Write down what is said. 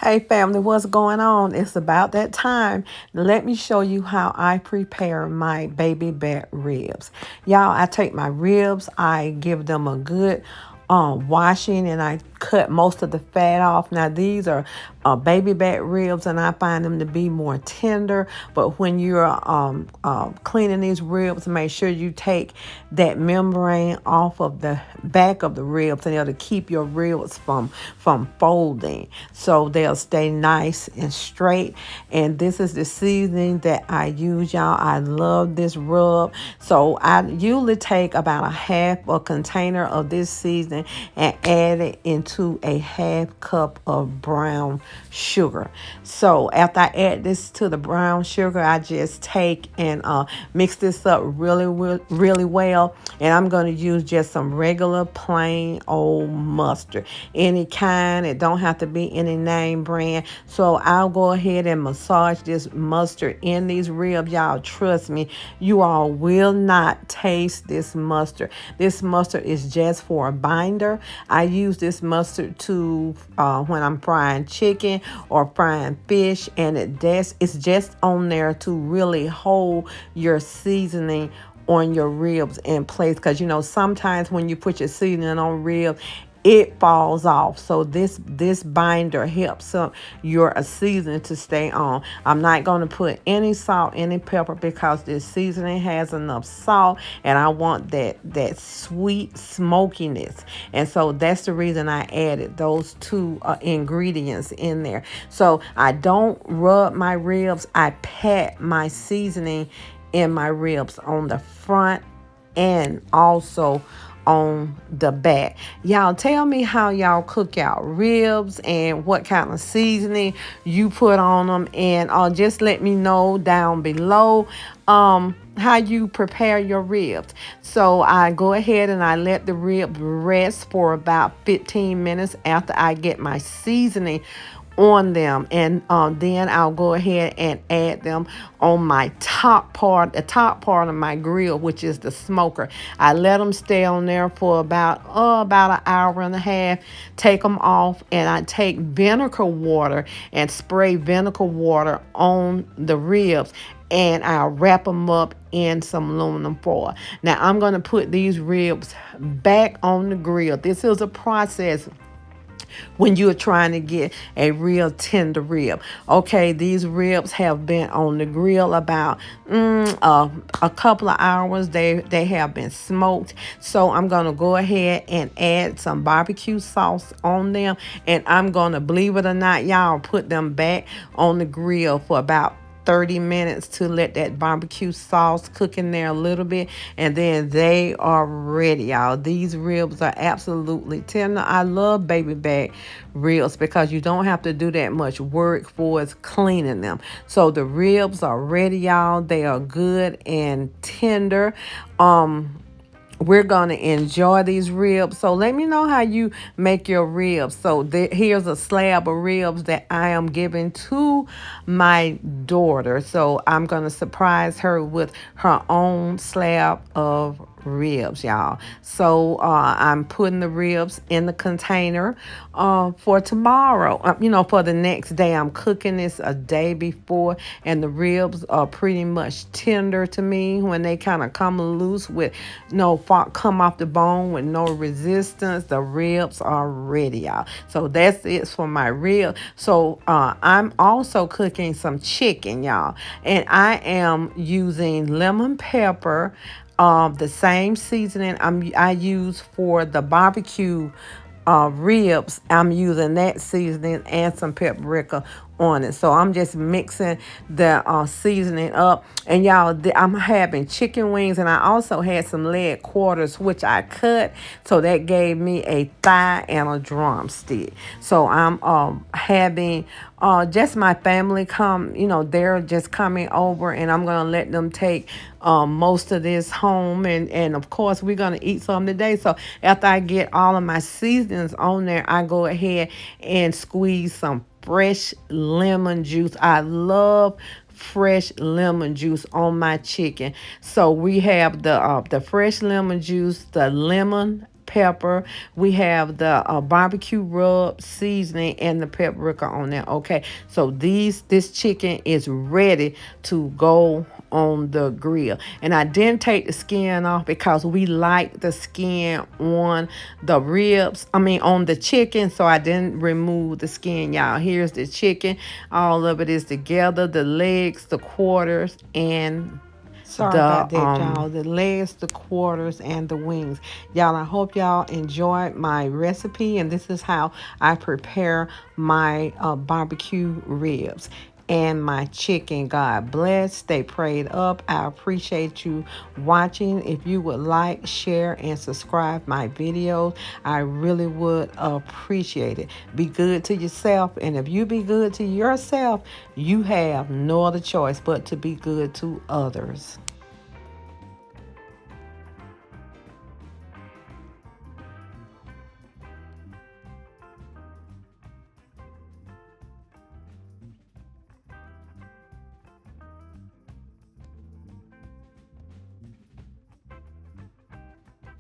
Hey family, what's going on? It's about that time. Let me show you how I prepare my baby back ribs. Y'all, I take my ribs, I give them a good washing, and I cut most of the fat off. Now these are baby back ribs, and I find them to be more tender. But when you're cleaning these ribs, make sure you take that membrane off of the back of the ribs, and it'll keep your ribs from folding, so they'll stay nice and straight. And this is the seasoning that I use, y'all. I love this rub. So I usually take about a half a container of this seasoning and add it into a half cup of brown sugar. So after I add this to the brown sugar, I just take and mix this up really well. And I'm going to use just some regular plain old mustard, any kind. It don't have to be any name brand. So I'll go ahead and massage this mustard in these ribs. Y'all, trust me, you all will not taste this mustard. This mustard is just for a binder. I use this mustard to when I'm frying chicken or frying fish, and it's just on there to really hold your seasoning on your ribs in place, because sometimes when you put your seasoning on ribs, it falls off. So this binder helps your seasoning to stay on. I'm not going to put any salt, any pepper, because this seasoning has enough salt, and I want that sweet smokiness. And so that's the reason I added those two ingredients in there. So I don't rub my ribs. I pat my seasoning in my ribs on the front and also on the back. Y'all, tell me how y'all cook y'all ribs and what kind of seasoning you put on them, and just let me know down below how you prepare your ribs. So I go ahead and I let the ribs rest for about 15 minutes after I get my seasoning on them, and then I'll go ahead and add them on my the top part of my grill, which is the smoker. I let them stay on there for about an hour and a half. Take them off, and I take vinegar water and spray vinegar water on the ribs, and I'll wrap them up in some aluminum foil. Now I'm going to put these ribs back on the grill. This is a process when you're trying to get a real tender rib. Okay, these ribs have been on the grill about a couple of hours. They have been smoked. So I'm going to go ahead and add some barbecue sauce on them. And I'm going to, believe it or not, y'all, put them back on the grill for about 30 minutes to let that barbecue sauce cook in there a little bit, and then they are ready, y'all. These ribs are absolutely tender. I love baby back ribs because you don't have to do that much work for cleaning them. So the ribs are ready, y'all. They are good and tender. We're going to enjoy these ribs. So let me know how you make your ribs. So here's a slab of ribs that I am giving to my daughter. So I'm going to surprise her with her own slab of ribs, y'all. So I'm putting the ribs in the container for tomorrow. For the next day. I'm cooking this a day before, and the ribs are pretty much tender to me when they kind of come loose with come off the bone with no resistance. The ribs are ready, y'all. So that's it for my rib. So I'm also cooking some chicken, y'all, and I am using lemon pepper, the same seasoning I use for the barbecue ribs. I'm using that seasoning and some paprika on it. So I'm just mixing the seasoning up. And y'all, I'm having chicken wings, and I also had some leg quarters, which I cut. So that gave me a thigh and a drumstick. So I'm having just my family come, they're just coming over, and I'm going to let them take most of this home. And of course, we're going to eat some today. So after I get all of my seasonings on there, I go ahead and squeeze some fresh lemon juice. I love fresh lemon juice on my chicken. So we have the fresh lemon juice, the lemon pepper. We have the barbecue rub seasoning and the paprika on there. Okay, so this chicken is ready to go on the grill. And I didn't take the skin off because we like the skin on the ribs, on the chicken, so I didn't remove the skin, y'all. Here's the chicken. All of it is together, the legs, the quarters, and sorry about that, y'all. The legs, the quarters, and the wings. Y'all, I hope y'all enjoyed my recipe, and this is how I prepare my barbecue ribs and my chicken. God bless. Stay prayed up. I appreciate you watching. If you would like, share, and subscribe my videos, I really would appreciate it. Be good to yourself, and if you be good to yourself, you have no other choice but to be good to others.